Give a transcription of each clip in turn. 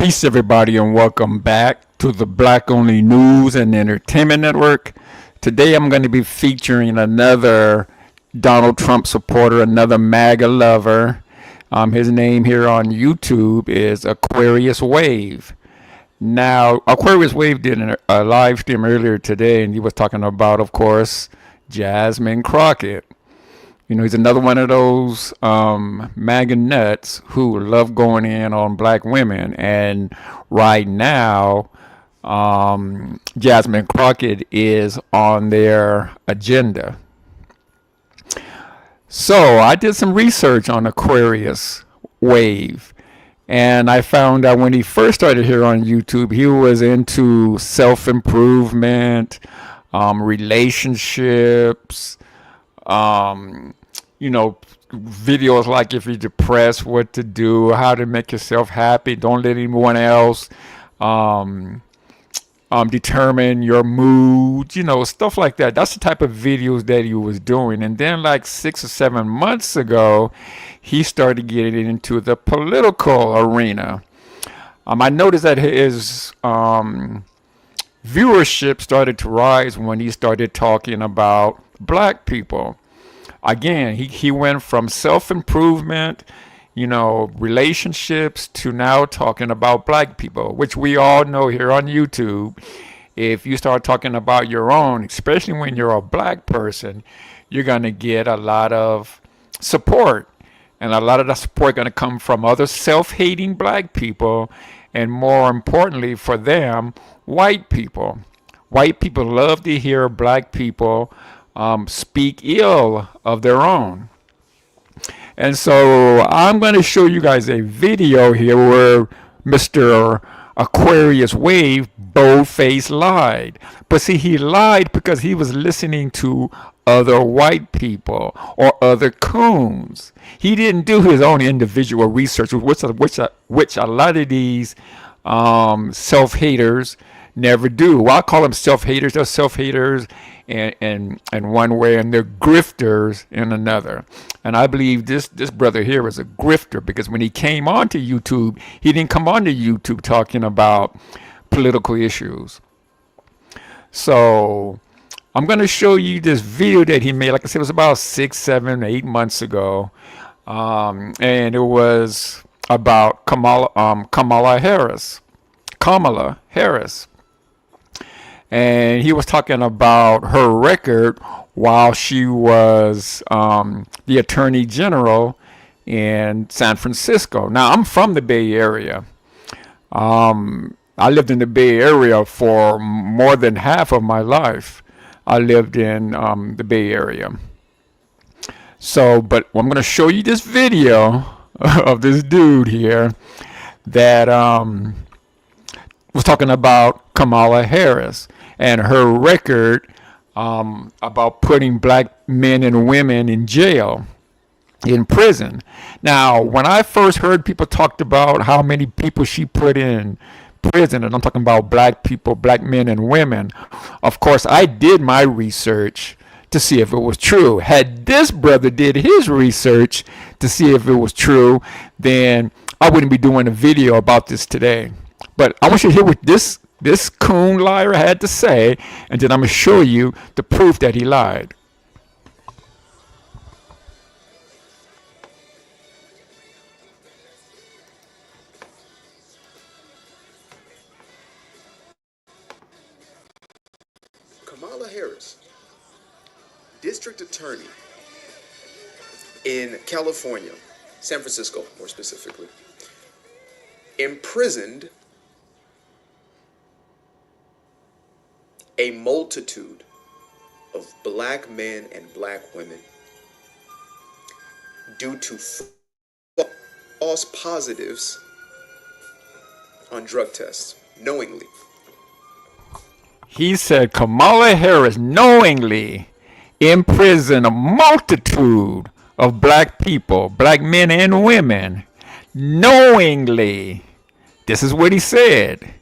Peace, everybody, and welcome back to the Black Only News and Entertainment Network. Today, I'm going to be featuring another Donald Trump supporter, another MAGA lover. His name here on YouTube is Aquarius Wave. Now, Aquarius Wave did a live stream earlier today, and he was talking about, of course, Jasmine Crockett. He's another one of those MAGA nuts who love going in on black women. And right now, Jasmine Crockett is on their agenda. So I did some research on Aquarius Wave. And I found out when he first started here on YouTube, he was into self improvement, relationships, um, videos like if you're depressed, what to do, how to make yourself happy, don't let anyone else um, determine your mood, stuff like that. That's the type of videos that he was doing. And then, like 6 or 7 months ago, he started getting into the political arena. I noticed that his viewership started to rise when he started talking about black people. Again, he went from self-improvement, relationships to now talking about black people, which we all know here on YouTube. If you start talking about your own, especially when you're a black person, you're going to get a lot of support. And a lot of the support going to come from other self-hating black people, and more importantly for them, white people. White people love to hear black people speak ill of their own. And so I'm going to show you guys a video here where Mr. Aquarius Wave bold-faced lied. But see, he lied because he was listening to other white people or other coons. He didn't do his own individual research, which a lot of these self-haters never do. Well, I call them self-haters. They're self-haters in one way, and they're grifters in another. And I believe this brother here is a grifter, because when he came onto YouTube, he didn't come onto YouTube talking about political issues. So I'm going to show you this video that he made. Like I said, it was about 6, 7, 8 months ago. And it was about Kamala Harris. Kamala Harris. And he was talking about her record while she was the Attorney General in San Francisco. Now, I'm from the Bay Area. I lived in the Bay Area for more than half of my life. I lived in the Bay Area. So, but I'm going to show you this video of this dude here that was talking about Kamala Harris and her record about putting black men and women in jail, in prison. Now, when I first heard people talked about how many people she put in prison, and I'm talking about black people, black men and women, of course, I did my research to see if it was true. Had this brother did his research to see if it was true, then I wouldn't be doing a video about this today. But I want you to hear what this coon liar had to say, and then I'm going to show you the proof that he lied. Kamala Harris, District Attorney in California, San Francisco more specifically, imprisoned a multitude of black men and black women due to false positives on drug tests, knowingly. He said Kamala Harris knowingly imprisoned a multitude of black people, black men and women, knowingly. This is what he said.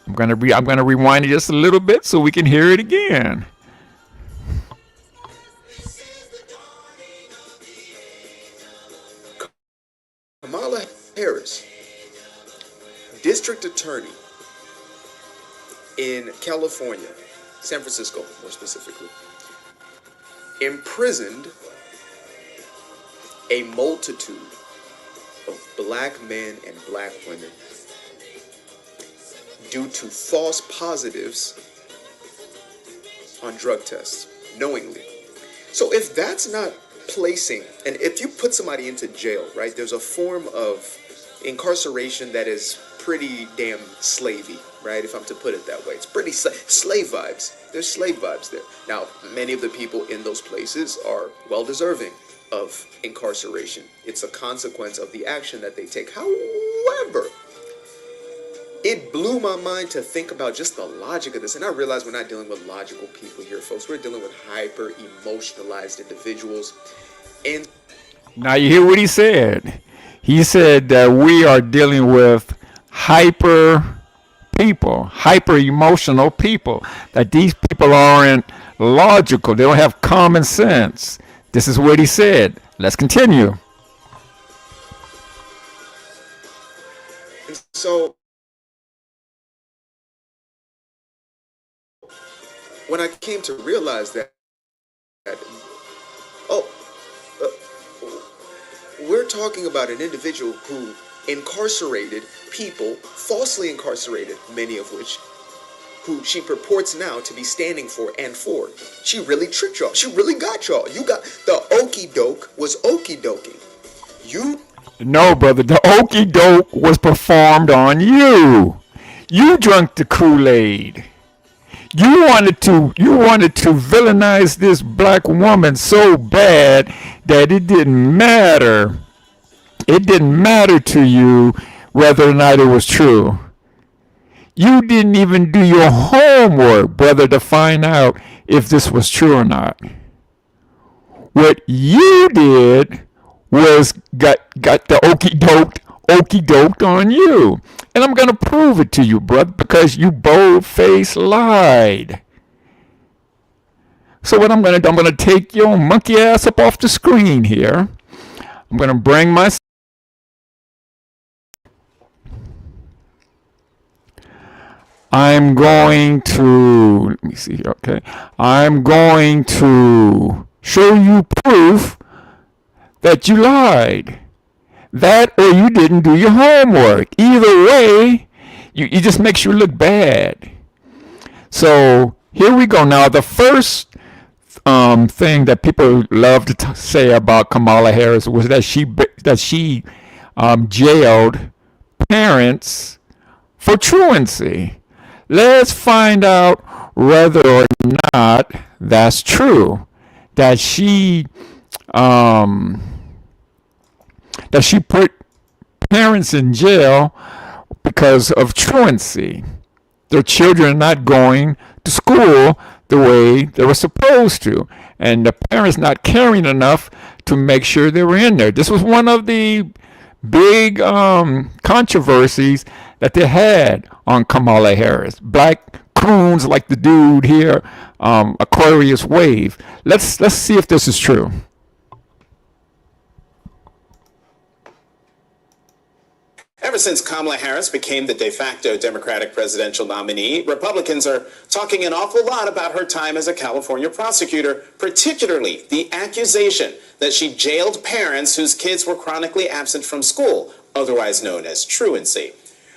I'm gonna rewind it just a little bit so we can hear it again. Kamala Harris district attorney in California, San Francisco more specifically, imprisoned a multitude of black men and black women due to false positives on drug tests, knowingly. So if that's not placing, and if you put somebody into jail, right, there's a form of incarceration that is pretty damn slavey, right, if I'm to put it that way. It's pretty slave vibes. There's slave vibes there. Now, many of the people in those places are well deserving of incarceration. It's a consequence of the action that they take. However, it blew my mind to think about just the logic of this. And I realize we're not dealing with logical people here, folks. We're dealing with hyper emotionalized individuals. And Now you hear what he said. He said that we are dealing with hyper people, hyper emotional people, that these people aren't logical. They don't have common sense. This is what he said. Let's continue. so when I came to realize that, oh, we're talking about an individual who incarcerated people, falsely incarcerated, many of which, who she purports now to be standing for and for. She really tricked y'all. She really got y'all. You got the okey doke was okey doking. You No, brother, the okey doke was performed on you. You drank the Kool-Aid. You wanted to villainize this black woman so bad that it didn't matter. It didn't matter to you whether or not it was true. You didn't even do your homework, brother, to find out if this was true or not. What you did was got the okey doked on you. And I'm gonna prove it to you, brother, because you bold-faced lied. So what I'm gonna do, I'm gonna take your monkey ass up off the screen here. I'm gonna bring my I'm going to, let me see here, okay. I'm going to show you proof that you lied. That or you didn't do your homework. Either way, it just makes you look bad. So here we go. Now, the first thing that people love to say about Kamala Harris was that she jailed parents for truancy. Let's find out whether or not that's true. That she put parents in jail because of truancy. Their children are not going to school the way they were supposed to, and the parents not caring enough to make sure they were in there. This was one of the big controversies that they had on Kamala Harris. Black coons like the dude here, Aquarius Wave. Let's see if this is true. Ever since Kamala Harris became the de facto Democratic presidential nominee, Republicans are talking an awful lot about her time as a California prosecutor, particularly the accusation that she jailed parents whose kids were chronically absent from school, otherwise known as truancy.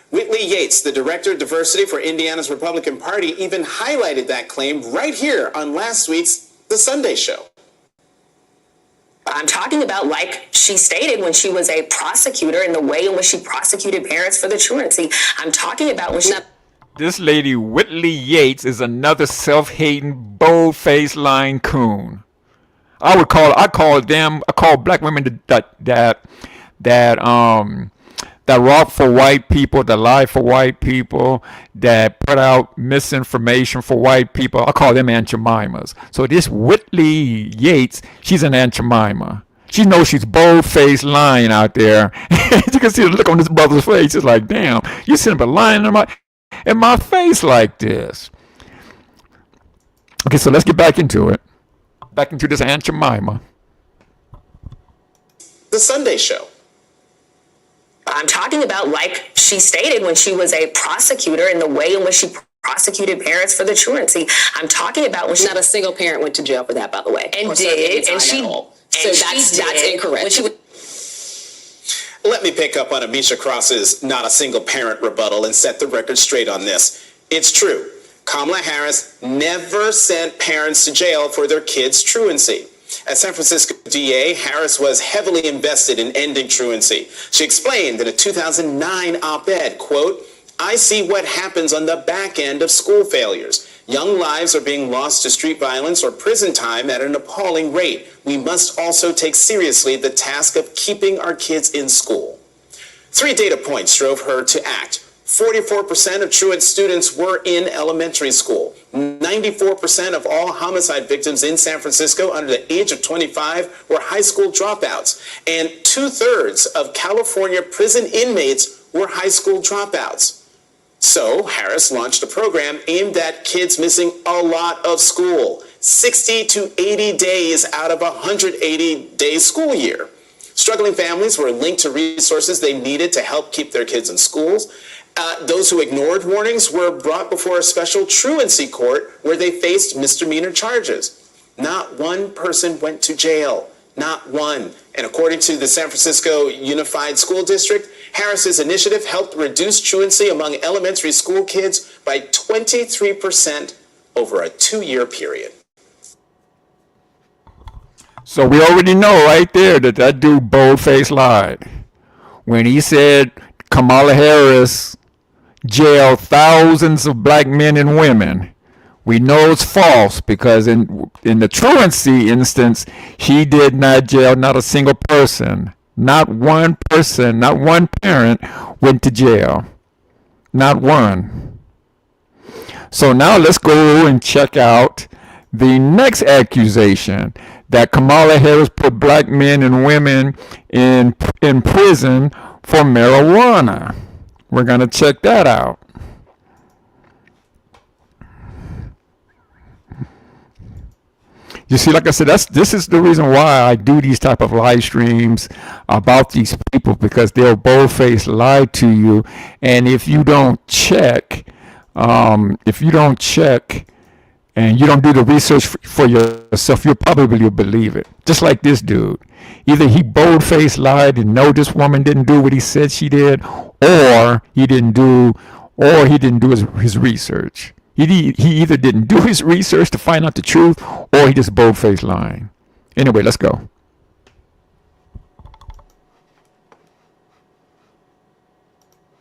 Whitley Yates, the director of diversity for Indiana's Republican Party, even highlighted that claim right here on last week's The Sunday Show. I'm talking about, like she stated, when she was a prosecutor and the way in which she prosecuted parents for the truancy. I'm talking about when she... This lady, Whitley Yates, is another self-hating, bold-faced lying coon. I call black women that rock for white people, that lie for white people, that put out misinformation for white people. I call them Aunt Jemimas. So this Whitley Yates, she's an Aunt Jemima. She knows she's bold-faced lying out there. You can see the look on this brother's face. It's like, damn, you sitting up lying in my face like this. Okay, so let's get back into it. Back into this Aunt Jemima. The Sunday Show. I'm talking about, like she stated, when she was a prosecutor and the way in which she prosecuted parents for the truancy. I'm talking about when she, Not a single parent went to jail for that, by the way. and or served any did, and time she, at all. and So that's did, incorrect. when she was, Let me pick up on Amisha Cross's not a single parent rebuttal and set the record straight on this. It's true. Kamala Harris never sent parents to jail for their kids' truancy. As San Francisco DA, Harris was heavily invested in ending truancy. She explained in a 2009 op-ed, quote, "I see what happens on the back end of school failures. Young lives are being lost to street violence or prison time at an appalling rate. We must also take seriously the task of keeping our kids in school." 3 data points drove her to act. 44% of truant students were in elementary school. 94% of all homicide victims in San Francisco under the age of 25 were high school dropouts. And 2/3 of California prison inmates were high school dropouts. So Harris launched a program aimed at kids missing a lot of school, 60 to 80 days out of a 180-day school year. Struggling families were linked to resources they needed to help keep their kids in schools. Those who ignored warnings were brought before a special truancy court where they faced misdemeanor charges. Not one person went to jail. Not one. And according to the San Francisco Unified School District, Harris's initiative helped reduce truancy among elementary school kids by 23% over a 2-year period. So we already know right there that that dude boldface lied when he said Kamala Harris jailed thousands of black men and women. We know it's false because in the truancy instance, he did not jail not a single person. Not one person, not one parent went to jail. Not one. So now let's go and check out the next accusation that Kamala Harris put black men and women in prison for marijuana. We're going to check that out. You see, like I said, this is the reason why I do these type of live streams about these people, because they'll boldface lie to you, and if you don't check, and you don't do the research for yourself, you'll probably believe it. Just like this dude, either he boldface lied and know this woman didn't do what he said she did, or he didn't do his research. He either didn't do his research to find out the truth, or he just bold-faced lying. Anyway, let's go.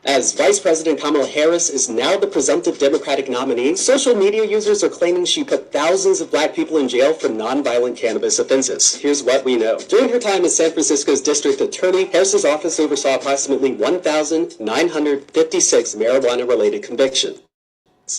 As Vice President Kamala Harris is now the presumptive Democratic nominee, social media users are claiming she put thousands of black people in jail for nonviolent cannabis offenses. Here's what we know. During her time as San Francisco's district attorney, Harris's office oversaw approximately 1,956 marijuana-related convictions.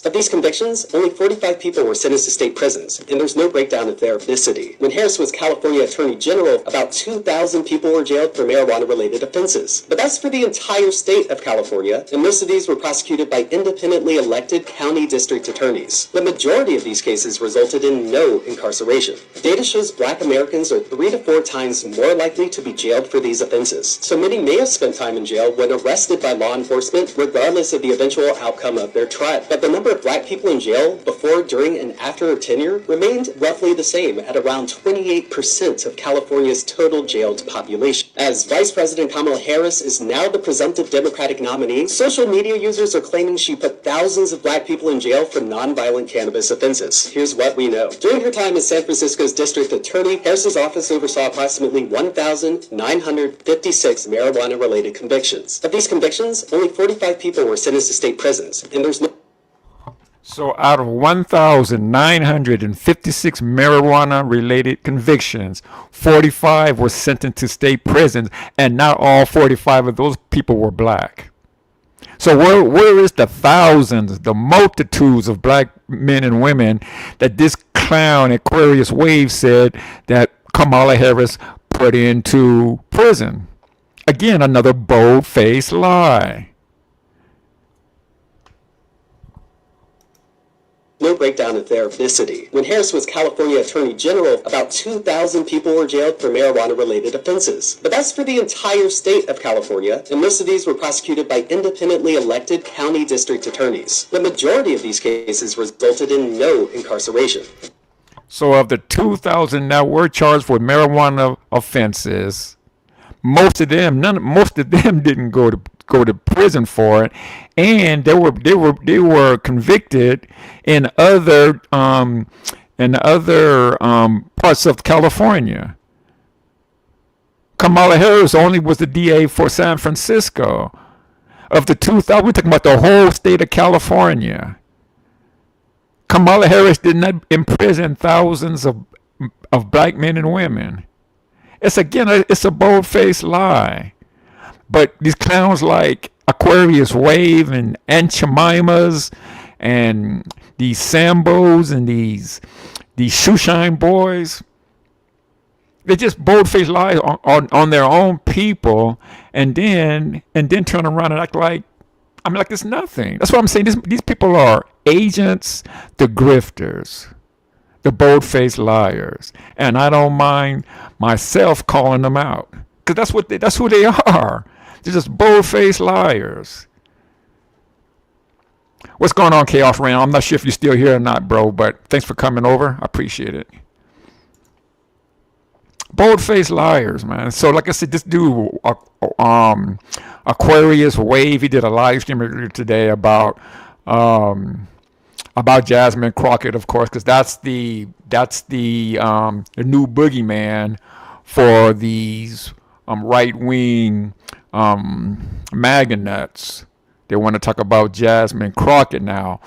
Of these convictions, only 45 people were sentenced to state prisons, and there's no breakdown of their ethnicity. When Harris was California Attorney General, about 2,000 people were jailed for marijuana-related offenses. But that's for the entire state of California, and most of these were prosecuted by independently elected county district attorneys. The majority of these cases resulted in no incarceration. Data shows black Americans are 3 to 4 times more likely to be jailed for these offenses, so many may have spent time in jail when arrested by law enforcement, regardless of the eventual outcome of their trial. But the number of black people in jail before, during, and after her tenure remained roughly the same at around 28% of California's total jailed population. As Vice President Kamala Harris is now the presumptive Democratic nominee, social media users are claiming she put thousands of black people in jail for nonviolent cannabis offenses. Here's what we know. During her time as San Francisco's district attorney, Harris's office oversaw approximately 1,956 marijuana-related convictions. Of these convictions, only 45 people were sentenced to state prisons, and there's no So out of 1,956 marijuana-related convictions, 45 were sentenced to state prisons, and not all 45 of those people were black. So where is the thousands, the multitudes of black men and women that this clown Aquarius Wave said that Kamala Harris put into prison? Again, another bold-faced lie. no breakdown of their ethnicity. When Harris was California Attorney General, about 2,000 people were jailed for marijuana-related offenses. But that's for the entire state of California, and most of these were prosecuted by independently elected county district attorneys. The majority of these cases resulted in no incarceration. So of the 2,000 that were charged with marijuana offenses, most of them didn't go to prison for it, and they were convicted in other parts of California. Kamala Harris only was the DA for San Francisco. Of the 2,000, we're talking about the whole state of California. Kamala Harris did not imprison thousands of black men and women. It's a bold-faced lie. But these clowns like Aquarius Wave and Aunt Jemimas and these Sambos and these shoeshine boys, they just bold-faced lie on their own people, and then turn around and act like it's nothing. That's what I'm saying. These people are agents, the grifters, the bold-faced liars, and I don't mind myself calling them out, because that's who they are. They're just bold-faced liars. What's going on, Chaos Ram? I'm not sure if you're still here or not, bro, but thanks for coming over. I appreciate it. Bold-faced liars, man. So like I said, this dude, Aquarius Wave, he did a live stream earlier today about Jasmine Crockett, of course, because that's the new boogeyman for these right-wing MAGA nuts. They want to talk about Jasmine Crockett now,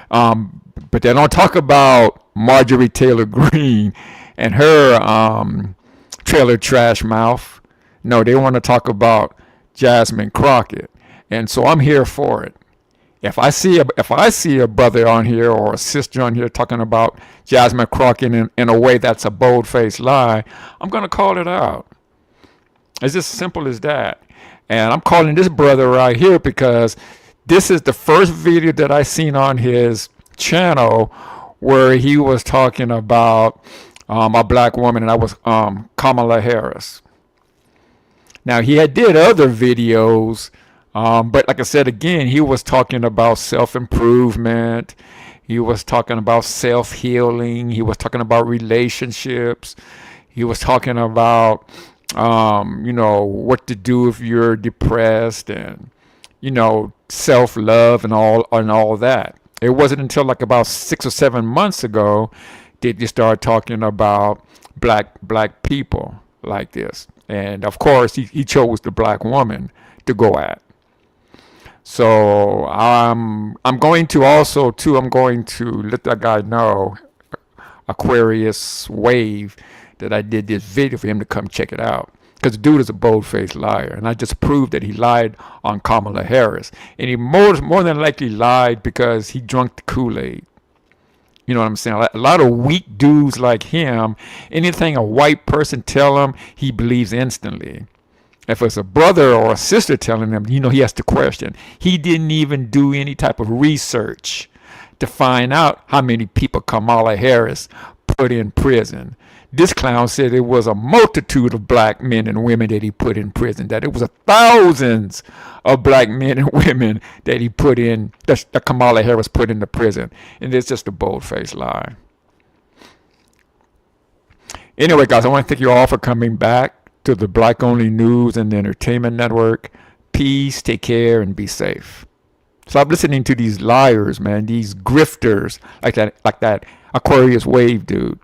but they don't talk about Marjorie Taylor Greene and her trailer trash mouth. No, they want to talk about Jasmine Crockett, and so I'm here for it. If I see a brother on here or a sister on here talking about Jasmine Crockett in a way that's a bold-faced lie, I'm gonna call it out. It's just simple as that. And I'm calling this brother right here because this is the first video that I seen on his channel where he was talking about a black woman, and that was Kamala Harris. Now he had did other videos, but like I said again, he was talking about self-improvement. He was talking about self-healing. He was talking about relationships. He was talking about what to do if you're depressed, and self-love and all that. It wasn't until like about 6 or 7 months ago did you start talking about black people like this. And of course he chose the black woman to go at. So I'm going to let that guy know, Aquarius Wave, that I did this video for him to come check it out. Because the dude is a bold-faced liar, and I just proved that he lied on Kamala Harris. And he more than likely lied because he drank the Kool-Aid. You know what I'm saying? A lot of weak dudes like him, anything a white person tell him, he believes instantly. If it's a brother or a sister telling him, he has to question. He didn't even do any type of research to find out how many people Kamala Harris put in prison. This clown said it was a multitude of black men and women that he put in prison, that it was thousands of black men and women that he put in, that Kamala Harris put into prison. And it's just a bold-faced lie. Anyway, guys, I want to thank you all for coming back to the Black Only News and Entertainment Network. Peace, take care, and be safe. Stop listening to these liars, man, these grifters like that Aquarius Wave dude.